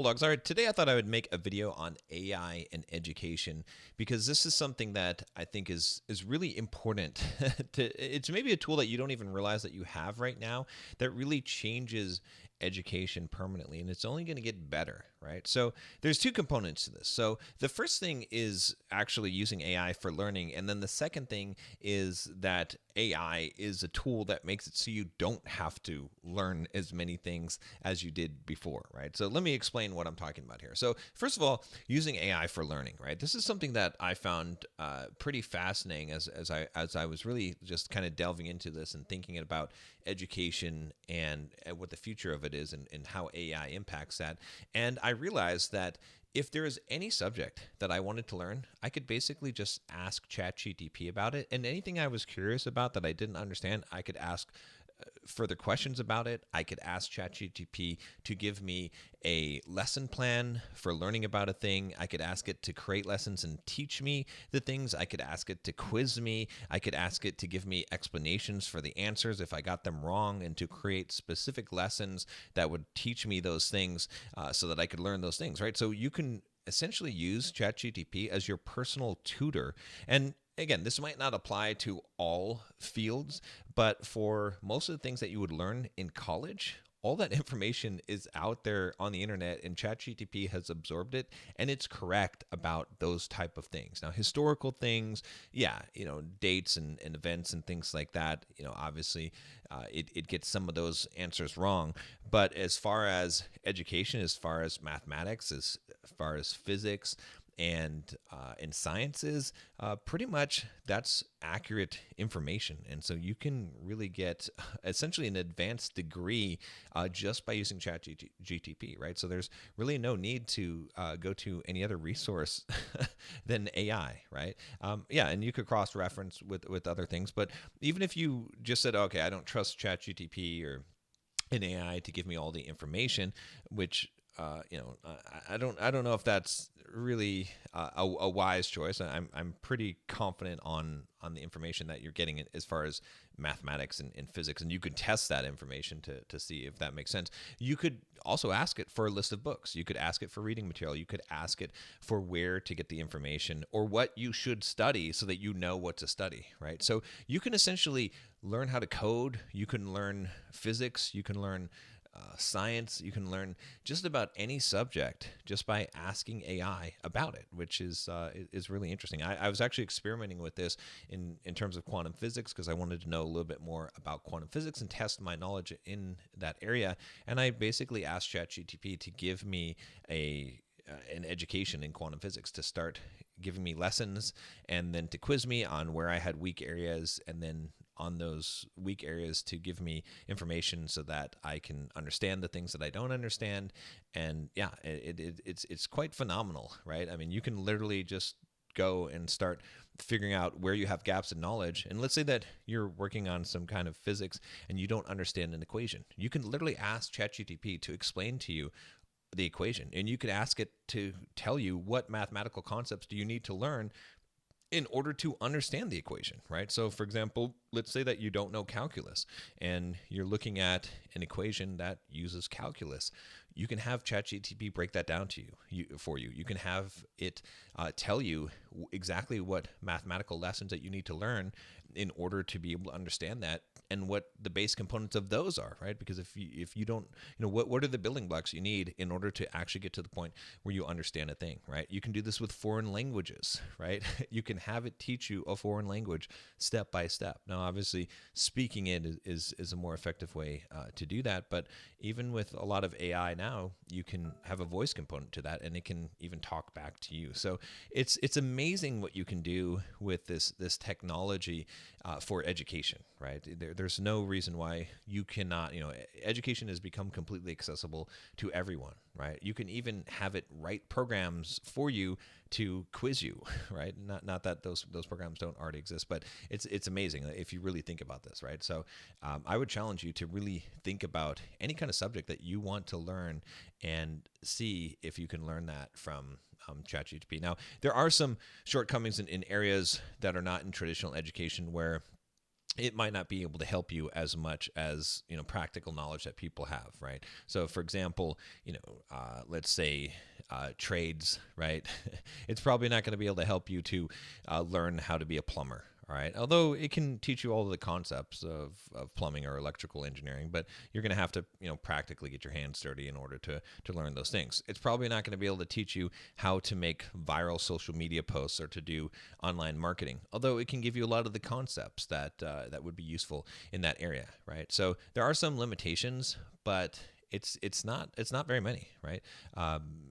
Bulldogs. All right, today I thought I would make a video on AI and education because this is something that I think is really important. It's maybe a tool that you don't even realize that you have right now that really changes education permanently, and it's only going to get better, right? So there's two components to this. So the first thing is actually using AI for learning, and then the second thing is that AI is a tool that makes it so you don't have to learn as many things as you did before, right? So let me explain what I'm talking about here. So first of all, using AI for learning, right? This is something that I found pretty fascinating as I was really just kind of delving into this and thinking about education and what the future of it is and how AI impacts that. And I realized that if there is any subject that I wanted to learn, I could basically just ask ChatGPT about it. And anything I was curious about that I didn't understand, I could ask further questions about it. I could ask ChatGPT to give me a lesson plan for learning about a thing. I could ask it to create lessons and teach me the things. I could ask it to quiz me. I could ask it to give me explanations for the answers if I got them wrong and to create specific lessons that would teach me those things so that I could learn those things, right? So you can essentially use ChatGPT as your personal tutor. And again, this might not apply to all fields, but for most of the things that you would learn in college, all that information is out there on the internet, and ChatGPT has absorbed it, and it's correct about those type of things. Now, historical things, yeah, dates and events and things like that, obviously it gets some of those answers wrong. But as far as education, as far as mathematics, as far as physics, and in sciences, pretty much that's accurate information. And so you can really get essentially an advanced degree just by using ChatGPT, right? So there's really no need to go to any other resource than AI, right? Yeah, and you could cross-reference with other things. But even if you just said, okay, I don't trust ChatGPT or an AI to give me all the information, which I don't know if that's really a wise choice. I'm pretty confident on the information that you're getting as far as mathematics and physics, and you can test that information to see if that makes sense. You could also ask it for a list of books. You could ask it for reading material. You could ask it for where to get the information or what you should study so that you know what to study, right? So you can essentially learn how to code. You can learn physics. You can learn science. You can learn just about any subject just by asking AI about it, which is really interesting. I was actually experimenting with this in terms of quantum physics because I wanted to know a little bit more about quantum physics and test my knowledge in that area. And I basically asked ChatGPT to give me an education in quantum physics to start giving me lessons and then to quiz me on where I had weak areas and then on those weak areas to give me information so that I can understand the things that I don't understand. And yeah, it's quite phenomenal, right? I mean, you can literally just go and start figuring out where you have gaps in knowledge. And let's say that you're working on some kind of physics and you don't understand an equation. You can literally ask ChatGPT to explain to you the equation, and you could ask it to tell you what mathematical concepts do you need to learn in order to understand the equation, right? So for example, let's say that you don't know calculus and you're looking at an equation that uses calculus. You can have ChatGPT break that down to for you. You can have it tell you exactly what mathematical lessons that you need to learn in order to be able to understand that and what the base components of those are, right? Because if you don't, what are the building blocks you need in order to actually get to the point where you understand a thing, right? You can do this with foreign languages, right? You can have it teach you a foreign language step by step. Now, obviously, speaking it is a more effective way to do that. But even with a lot of AI now, you can have a voice component to that, and it can even talk back to you. So it's amazing what you can do with this technology for education, right? There's no reason why you cannot. Education has become completely accessible to everyone, right? You can even have it write programs for you to quiz you, right? Not that those programs don't already exist, but it's amazing if you really think about this, right? So I would challenge you to really think about any kind of subject that you want to learn and see if you can learn that from ChatGPT. Now, there are some shortcomings in areas that are not in traditional education where it might not be able to help you as much as practical knowledge that people have, right? So for example, let's say trades, right? It's probably not going to be able to help you to learn how to be a plumber. All right. Although it can teach you all of the concepts of plumbing or electrical engineering, but you're going to have to, practically get your hands dirty in order to learn those things. It's probably not going to be able to teach you how to make viral social media posts or to do online marketing. Although it can give you a lot of the concepts that would be useful in that area, right? So there are some limitations, but it's not very many, right?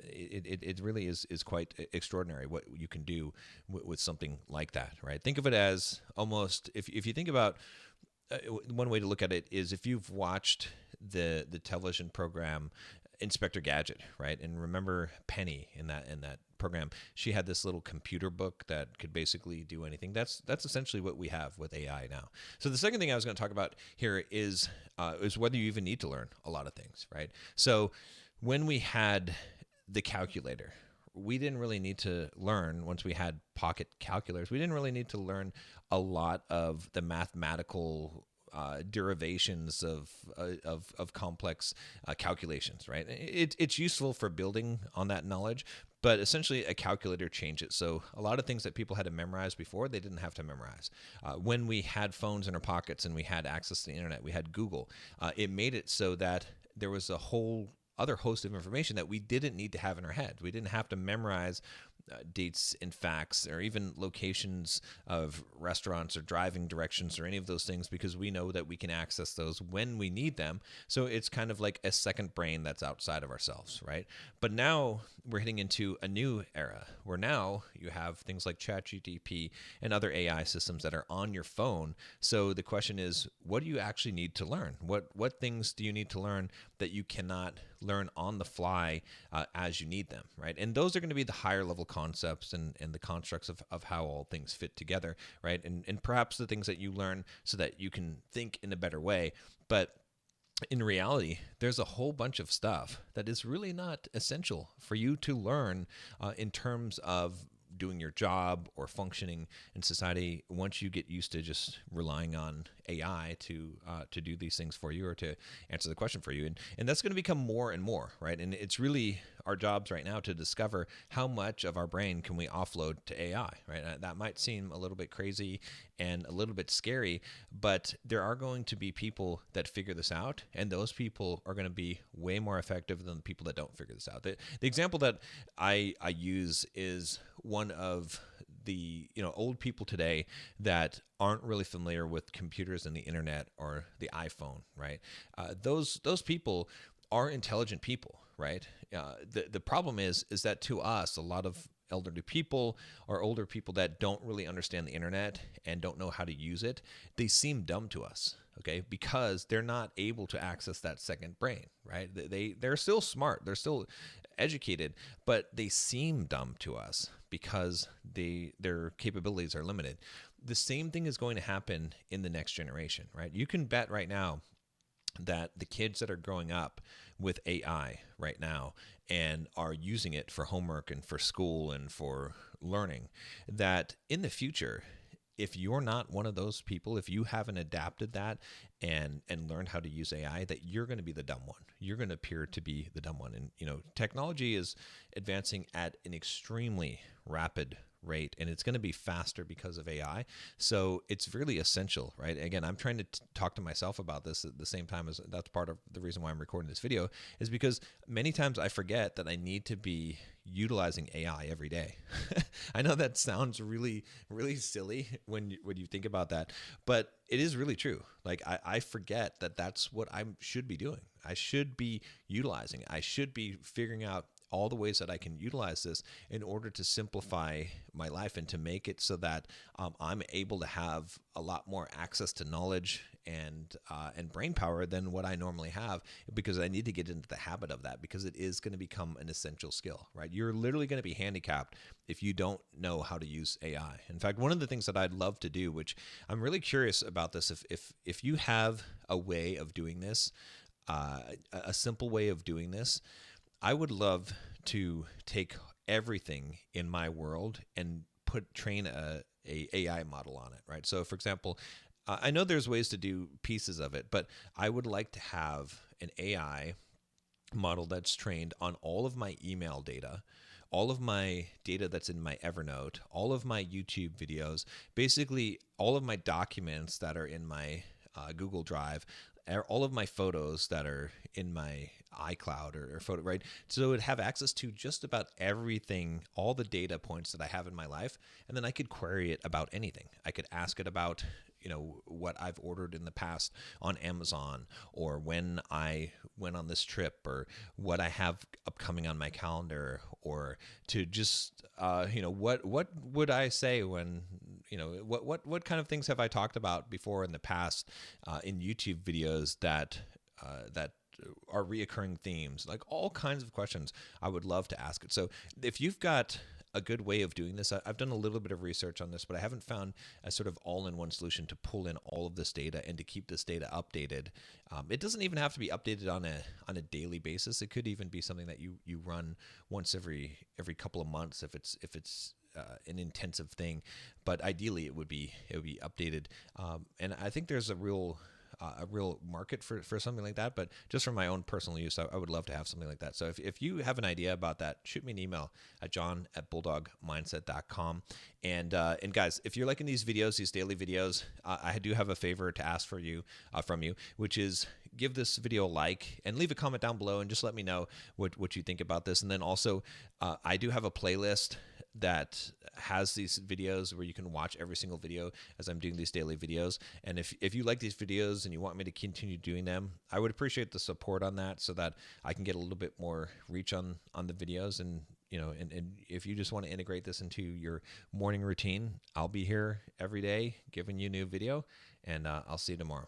It really is quite extraordinary what you can do with something like that, right? Think of it as almost, if you think about one way to look at it is if you've watched the television program Inspector Gadget, right? And remember Penny in that program, she had this little computer book that could basically do anything. That's essentially what we have with AI now. So the second thing I was going to talk about here is whether you even need to learn a lot of things, right? So when we had the calculator, we didn't really need to learn. Once we had pocket calculators, we didn't really need to learn a lot of the mathematical derivations of complex calculations, right? It's useful for building on that knowledge, but essentially a calculator changed it. So a lot of things that people had to memorize before, they didn't have to memorize. When we had phones in our pockets and we had access to the internet, we had Google. It made it so that there was a whole other host of information that we didn't need to have in our head. We didn't have to memorize dates and facts or even locations of restaurants or driving directions or any of those things, because we know that we can access those when we need them. So it's kind of like a second brain that's outside of ourselves, right? But now we're hitting into a new era where now you have things like ChatGPT and other AI systems that are on your phone. So the question is, what do you actually need to learn? What things do you need to learn that you cannot learn on the fly as you need them, right? And those are going to be the higher level concepts and the constructs of how all things fit together, right? And perhaps the things that you learn so that you can think in a better way. But in reality, there's a whole bunch of stuff that is really not essential for you to learn in terms of doing your job or functioning in society once you get used to just relying on AI to do these things for you or to answer the question for you. And that's going to become more and more, right? And it's really our jobs right now to discover how much of our brain can we offload to AI, right? That might seem a little bit crazy and a little bit scary, but there are going to be people that figure this out, and those people are going to be way more effective than the people that don't figure this out. The example that I use is one of the old people today that aren't really familiar with computers and the internet or the iPhone, right? Those people are intelligent people, right? The problem is that to us, a lot of elderly people or older people that don't really understand the internet and don't know how to use it, they seem dumb to us, okay? Because they're not able to access that second brain, right? They're still smart, they're still educated, but they seem dumb to us because their capabilities are limited. The same thing is going to happen in the next generation, right? You can bet right now that the kids that are growing up with AI right now and are using it for homework and for school and for learning, that in the future, if you're not one of those people, if you haven't adapted that and learned how to use AI, that you're going to be the dumb one. You're going to appear to be the dumb one. And technology is advancing at an extremely rapid rate, and it's going to be faster because of AI. So it's really essential, right? Again, I'm trying to talk to myself about this at the same time as that's part of the reason why I'm recording this video, is because many times I forget that I need to be utilizing AI every day. I know that sounds really, really silly when you think about that, but it is really true. Like I forget that that's what I should be doing. I should be utilizing. I should be figuring out all the ways that I can utilize this in order to simplify my life and to make it so that I'm able to have a lot more access to knowledge and brain power than what I normally have, because I need to get into the habit of that, because it is going to become an essential skill, right? You're literally going to be handicapped if you don't know how to use AI. In fact, one of the things that I'd love to do, which I'm really curious about this, if you have a way of doing this, a simple way of doing this, I would love to take everything in my world and train a AI model on it, right? So for example, I know there's ways to do pieces of it, but I would like to have an AI model that's trained on all of my email data, all of my data that's in my Evernote, all of my YouTube videos, basically all of my documents that are in my Google Drive, all of my photos that are in my iCloud or photo, right? So it would have access to just about everything, all the data points that I have in my life, and then I could query it about anything. I could ask it about what I've ordered in the past on Amazon, or when I went on this trip, or what I have upcoming on my calendar, or to just what would I say when what kind of things have I talked about before in the past in YouTube videos that are reoccurring themes, like all kinds of questions I would love to ask it. So if you've got a good way of doing this, I've done a little bit of research on this, but I haven't found a sort of all-in-one solution to pull in all of this data and to keep this data updated. It doesn't even have to be updated on a daily basis. It could even be something that you run once every couple of months if it's an intensive thing. But ideally, it would be updated. And I think there's a real market for something like that. But just for my own personal use, I would love to have something like that. So if you have an idea about that, shoot me an email at john@bulldogmindset.com. And guys, if you're liking these videos, these daily videos, I do have a favor to ask from you, which is give this video a like and leave a comment down below and just let me know what you think about this. And then also, I do have a playlist that has these videos where you can watch every single video as I'm doing these daily videos. And if you like these videos and you want me to continue doing them, I would appreciate the support on that so that I can get a little bit more reach on the videos. And and if you just want to integrate this into your morning routine, I'll be here every day giving you a new video, and I'll see you tomorrow.